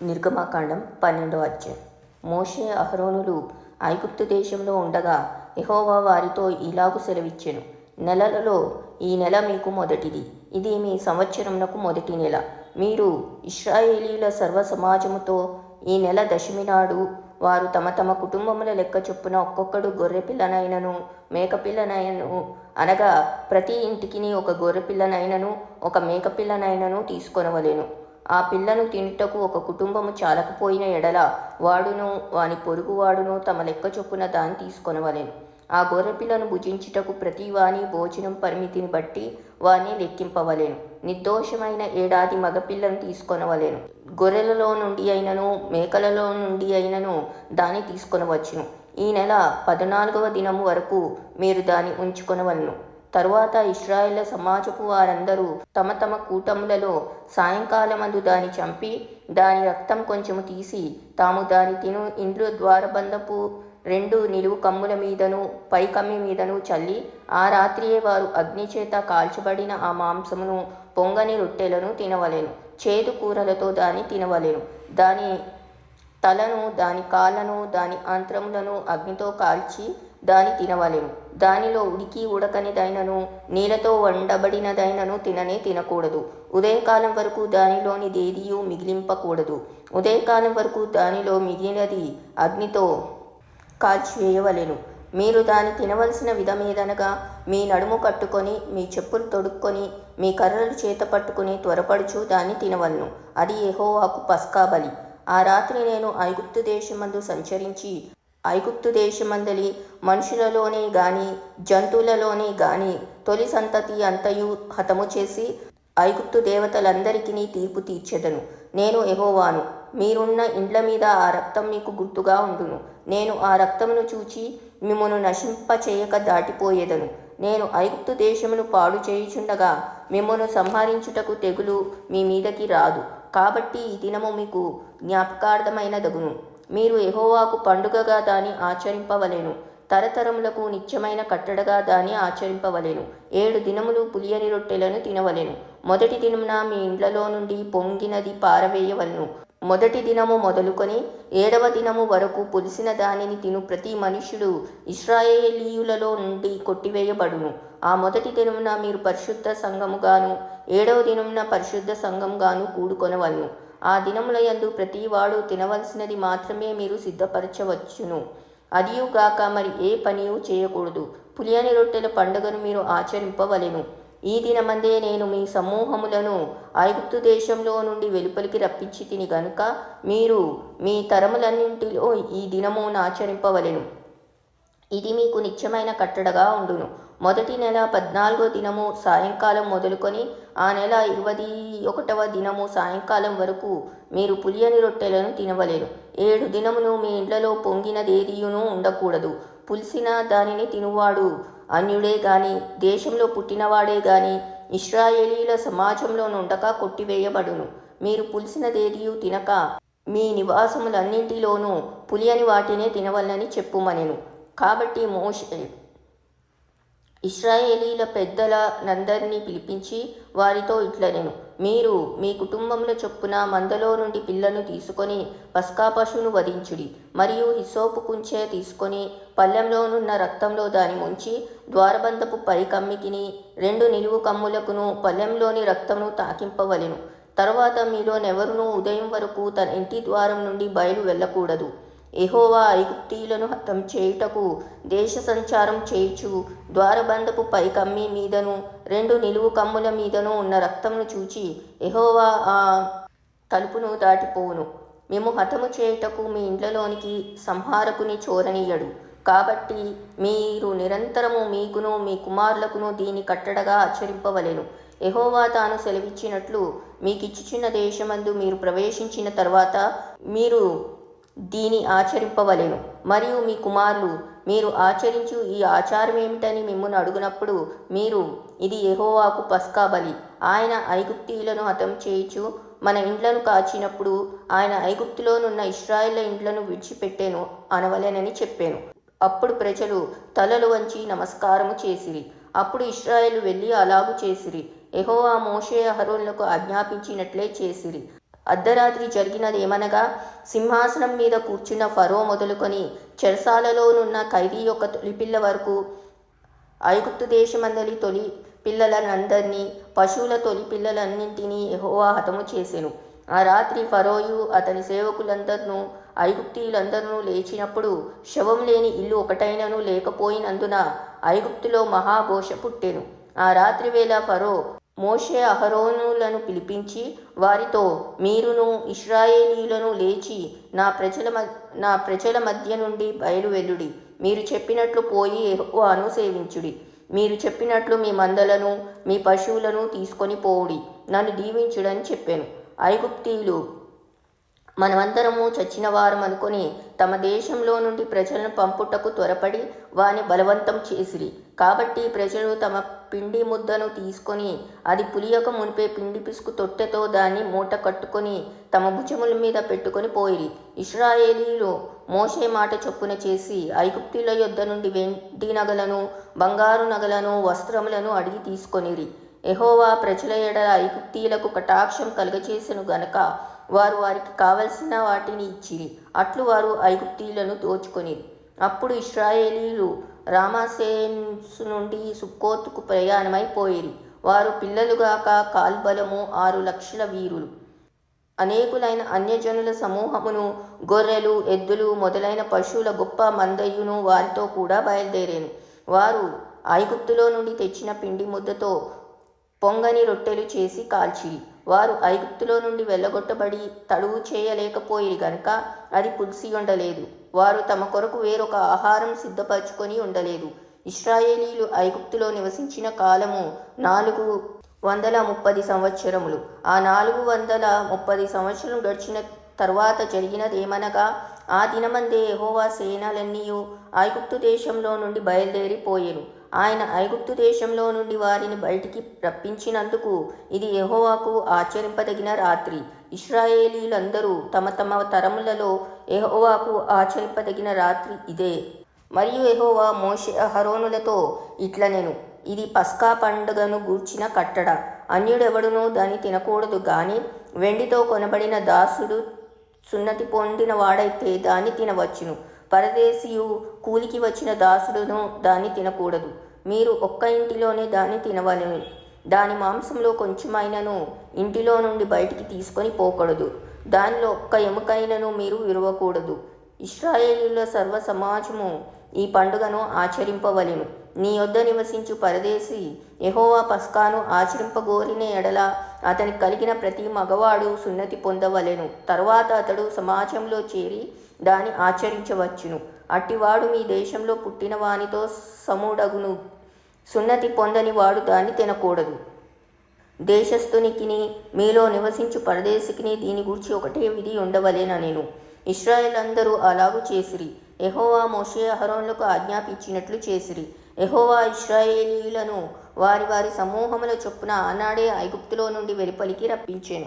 నిర్గమకాండం 12వ అధ్యాయం. మోషే అహరోనులు ఐగుప్తు దేశంలో ఉండగా యెహోవా వారితో ఇలాగు సెలవిచ్చెను. నెలలలో ఈ నెల మీకు మొదటిది. ఇది మీ సంవత్సరమునకు మొదటి నెల. మీరు ఇశ్రాయేలీయుల సర్వ సమాజముతో ఈ నెల దశమి నాడు వారు తమ తమ కుటుంబముల లెక్క చొప్పున ఒక్కొక్కడు గొర్రెపిల్లనైనను మేకపిల్లనైనను, అనగా ప్రతి ఇంటికి ఒక గొర్రెపిల్లనైనను ఒక మేకపిల్లనైనను తీసుకొనవలెను. ఆ పిల్లను తినుటకు ఒక కుటుంబము చాలకపోయిన ఎడల వాడును వాని పొరుగువాడును తమ లెక్క చొప్పున దాన్ని తీసుకొనవలెను. ఆ గొర్రెపిల్లను భుజించుటకు ప్రతి వాని భోజనం పరిమితిని బట్టి వారిని లెక్కింపవలెను. నిర్దోషమైన ఏడాది మగపిల్లను తీసుకొనవలెను. గొర్రెలలో నుండి అయినను మేకలలో నుండి అయినను దాన్ని తీసుకొనవచ్చును. ఈ నెల 14వ దినము వరకు మీరు దాన్ని ఉంచుకొనవలెను. తరువాత ఇశ్రాయేలు సమాజపు వారందరూ తమ తమ కూటములలో సాయంకాలమందు దాన్ని చంపి దాని రక్తం కొంచెము తీసి తాము దాని తిను ఇండ్లు ద్వారబంధపు 2 నిలువు కమ్ముల మీదను పై కమ్మి మీదను చల్లి ఆ రాత్రియే వారు అగ్నిచేత కాల్చబడిన ఆ మాంసమును పొంగని రొట్టెలను తినవలెను. చేదు కూరలతో దాన్ని తినవలెను. దాని తలను దాని కాళ్ళను దాని ఆంత్రములను అగ్నితో కాల్చి దాని తినవలెను. దానిలో ఉడికి ఉడకనిదైనను నీళ్ళతో వండబడినదైనను తినకూడదు. ఉదయకాలం వరకు దానిలోని దేదియు మిగిలింపకూడదు. ఉదయకాలం వరకు దానిలో మిగిలినది అగ్నితో కాల్చివేయవలెను. మీరు దాన్ని తినవలసిన విధమేదనగా మీ నడుము కట్టుకొని మీ చెప్పులు తొడుక్కొని మీ కర్రలు చేత పట్టుకుని త్వరపడుచు దాన్ని తినవలను. అది యెహోవాకు పస్కా బలి. ఆ రాత్రి నేను ఐగుప్తు దేశమందు సంచరించి ఐగుప్తు దేశమందలి మనుషులలోనే గాని జంతువులలోనే గాని తొలి సంతతి అంతయు హతము చేసి ఐగుప్తు దేవతలందరికీ తీర్పు తీర్చెదను. నేను యెహోవాను. మీరున్న ఇండ్ల మీద ఆ రక్తం మీకు గుర్తుగా ఉండును. నేను ఆ రక్తమును చూచి మిమ్మును నశింపచేయక దాటిపోయేదను. నేను ఐగుప్తు దేశమును పాడు చేయుచుండగా మిమ్మును సంహరించుటకు తెగులు మీ మీదకి రాదు. కాబట్టి ఈ దినము మీకు జ్ఞాపకార్థమైనదగును. మీరు యెహోవాకు పండుగగా దాన్ని ఆచరింపవలెను. తరతరములకు నిత్యమైన కట్టడగా దాన్ని ఆచరింపవలెను. 7 దినములు పులియని రొట్టెలను తినవలెను. మొదటి దినమున మీ ఇండ్లలో నుండి పొంగినది పారవేయవలెను. మొదటి దినము మొదలుకొని 7వ దినము వరకు పులిసిన దానిని తిను ప్రతి మనుష్యుడు ఇశ్రాయేలీయులలో నుండి కొట్టివేయబడును. ఆ మొదటి దినమున మీరు పరిశుద్ధ సంఘముగాను 7వ దినమున పరిశుద్ధ సంఘముగాను కూడుకొనవలెను. ఆ దినములయందు ప్రతివాడు తినవలసినది మాత్రమే మీరు సిద్ధపరచవచ్చును. అదియుగాక మరి ఏ పనియు చేయకూడదు. పులియని రొట్టెల పండుగను మీరు ఆచరింపవలెను. ఈ దినమందే నేను మీ సమూహములను ఐగుప్తు దేశంలో నుండి వెలుపలికి రప్పించి తిని గనుక మీరు మీ తరములన్నింటిలో ఈ దినమును ఆచరింపవలెను. ఇది మీకు నిత్యమైన కట్టడగా ఉండును. మొదటి నెల 14వ దినము సాయంకాలం మొదలుకొని ఆ నెల 21వ దినము సాయంకాలం వరకు మీరు పులియని రొట్టెలను తినవలెను. 7 దినములు మీ ఇండ్లలో పొంగినదేదియును ఉండకూడదు. పులిసిన దానిని తినువాడు అన్యుడే గాని దేశంలో పుట్టినవాడే గాని ఇశ్రాయేలీల సమాజంలో నుండక కొట్టివేయబడును. మీరు పులిసినదేదియు తినక మీ నివాసములన్నింటిలోనూ పులియని వాటినే తినవలనని చెప్పుమనెను. కాబట్టి మోషే ఇశ్రాయేలీల పెద్దలనందరినీ పిలిపించి వారితో ఇట్లనెను. మీరు మీ కుటుంబముల చొప్పున మందలో నుండి పిల్లను తీసుకొని పస్కా పశువును వధించుడి. మరియు హిస్సోపు కుంచె తీసుకొని పళ్ళెంలోనున్న రక్తంలో దాని ముంచి ద్వారబంధపు పై కమ్మికిని 2 నిలువు కమ్ములకును పళ్ళెంలోని రక్తమును తాకింపవలెను. తరువాత మీలోనెవరునూ ఉదయం వరకు తన ఇంటి ద్వారం నుండి బయలు వెళ్ళకూడదు. యెహోవా ఐగుప్తీయులను హతం చేయుటకు దేశ సంచారం చేయుచు ద్వారబంధపు పై కమ్మి మీదను 2 నిలువు కమ్ముల మీదను ఉన్న రక్తమును చూచి యెహోవా ఆ తలుపును దాటిపోవును. మేము హతము చేయుటకు మీ ఇండ్లలోనికి సంహారకుని చోరనీయడు. కాబట్టి మీరు నిరంతరము మీకును మీ కుమారులకును దీని కట్టడగా ఆచరింపవలెను. యెహోవా తాను సెలవిచ్చినట్లు మీకిచ్చుచున్న దేశమందు మీరు ప్రవేశించిన తర్వాత మీరు దీని ఆచరింపవలెను. మరియు మీ కుమారులు మీరు ఆచరించు ఈ ఆచారమేమిటని మిమ్మును అడుగునప్పుడు మీరు ఇది యెహోవాకు పస్కా బలి. ఆయన ఐగుప్తీయులను హతం చేయుచు మన ఇండ్లను కాచినప్పుడు ఆయన ఐగుప్తులోనున్న ఇశ్రాయేలు ఇండ్లను విడిచిపెట్టెను అనవలెనని చెప్పాను. అప్పుడు ప్రజలు తలలు వంచి నమస్కారము చేసిరి. అప్పుడు ఇశ్రాయేలు వెళ్ళి అలాగు చేసిరి. యెహోవా మోషే అహరోనులకు ఆజ్ఞాపించినట్లే చేసిరి. అర్ధరాత్రి జరిగినదేమనగా, సింహాసనం మీద కూర్చున్న ఫరో మొదలుకొని చెరసాలలోనున్న ఖైదీ యొక్క తొలిపిల్ల వరకు, ఐగుప్తు దేశమందలి తొలి పిల్లలనందరినీ, పశువుల తొలి పిల్లలన్నింటినీ యెహోవా హతము చేసెను. ఆ రాత్రి ఫరోయు అతని సేవకులందరినూ ఐగుప్తీయులందరూ లేచినప్పుడు శవం లేని ఇల్లు ఒకటైనను లేకపోయినందున ఐగుప్తులో మహాఘోష పుట్టెను. ఆ రాత్రి వేళ ఫరో మోషే అహరోనులను పిలిపించి వారితో, మీరును ఇశ్రాయేలీయులను లేచి నా ప్రజల మధ్య నుండి బయలువెళ్ళుడి. మీరు చెప్పినట్లు పోయి యెహోవాను సేవించుడి. మీరు చెప్పినట్లు మీ మందలను మీ పశువులను తీసుకొని పోవుడి. నన్ను దీవించుడని చెప్పాను. ఐగుప్తీయులు మనమందరము చచ్చిన వారం అనుకొని తమ దేశంలో నుండి ప్రజలను పంపుటకు త్వరపడి వాని బలవంతం చేసిరి. కాబట్టి ప్రజలు తమ పిండి ముద్దను తీసుకొని అది పులియక మునిపే పిండి పిసుకు తొట్టెతో దాన్ని మూట కట్టుకొని తమ భుజముల మీద పెట్టుకొని పోయిరి. ఇశ్రాయేలీయులు మోషే మాట చొప్పున చేసి ఐగుప్తీయుల యొద్ద నుండి వెండి నగలను, బంగారు నగలను, వస్త్రములను అడిగి తీసుకొనిరి. యెహోవా ప్రజల ఎడల ఐగుప్తీయులకు కటాక్షం కలుగచేసెను గనక వారు వారికి కావలసిన వాటిని ఇచ్చిరి. అట్లు వారు ఐగుప్తీయులను దోచుకొనిరి. అప్పుడు ఇశ్రాయేలీయులు రామాసేసు నుండి సుక్కోతుకు ప్రయాణమైపోయిరి. వారు పిల్లలుగాక కాల్బలము 6,00,000 వీరులు, అనేకులైన అన్యజనుల సమూహమును, గొర్రెలు, ఎద్దులు మొదలైన పశువుల గొప్ప మందయ్యును వారితో కూడా బయలుదేరాను. వారు ఐగుప్తులో నుండి తెచ్చిన పిండి ముద్దతో పొంగని రొట్టెలు చేసి కాల్చిరి. వారు ఐగుప్తులో నుండి వెళ్ళగొట్టబడి తడువు చేయలేకపోయిరి గనుక అది పులిసి ఉండలేదు. వారు తమ కొరకు వేరొక ఆహారం సిద్ధపరచుకొని ఉండలేదు. ఇశ్రాయేలీయులు ఐగుప్తులో నివసించిన కాలము 430 సంవత్సరములు. ఆ 430 సంవత్సరం గడిచిన తరువాత జరిగినదేమనగా, ఆ దినమందే యెహోవా సేనలన్నీయు ఐగుప్తు దేశంలో నుండి బయలుదేరిపోయెను. ఆయన ఐగుప్తు దేశంలో నుండి వారిని బయటికి రప్పించినందుకు ఇది యెహోవాకు ఆచరింపదగిన రాత్రి. ఇశ్రాయేలీయులందరూ తమ తమ తరములలో యెహోవాకు ఆచరింపదగిన రాత్రి ఇదే. మరియు యెహోవా మోషే అహరోనులతో ఇట్లనెను, ఇది పస్కా పండుగను గూర్చిన కట్టడ. అన్యుడెవడునూ దాన్ని తినకూడదు గాని వెండితో కొనబడిన దాసుడు సున్నతి పొందిన వాడైతే దాన్ని తినవచ్చును. పరదేశీయు, కూలికి వచ్చిన దాసుడును దాన్ని తినకూడదు. మీరు ఒక్క ఇంటిలోనే దాన్ని తినవలెను. దాని మాంసంలో కొంచెమైనను ఇంటిలో నుండి బయటికి తీసుకొని పోకూడదు. దానిలో ఒక్క ఎముకైనను మీరు విరవకూడదు. ఇశ్రాయేలీయుల సర్వ సమాజము ఈ పండుగను ఆచరింపవలెను. నీ యొద్ద నివసించు పరదేశి యెహోవా పస్కాను ఆచరింపగోరిన ఎడల అతనికి కలిగిన ప్రతి మగవాడు సున్నతి పొందవలెను. తరువాత అతడు సమాజంలో చేరి దాన్ని ఆచరించవచ్చును. అట్టివాడు మీ దేశంలో పుట్టిన వానితో సముడగును. సున్నతి పొందని వాడు దాన్ని తినకూడదు. దేశస్థునికిని మీలో నివసించు పరదేశికిని దీని గురించి ఒకటే విధి ఉండవలెననెను. ఇశ్రాయేలందరూ అలాగు చేసిరి. యెహోవా మోషే అహరోనులకు ఆజ్ఞాపించినట్లు చేసిరి. యెహోవా ఇశ్రాయేలీయులను వారి వారి సమూహముల చొప్పున ఆనాడే ఐగుప్తులో నుండి వెలుపలికి రప్పించెను.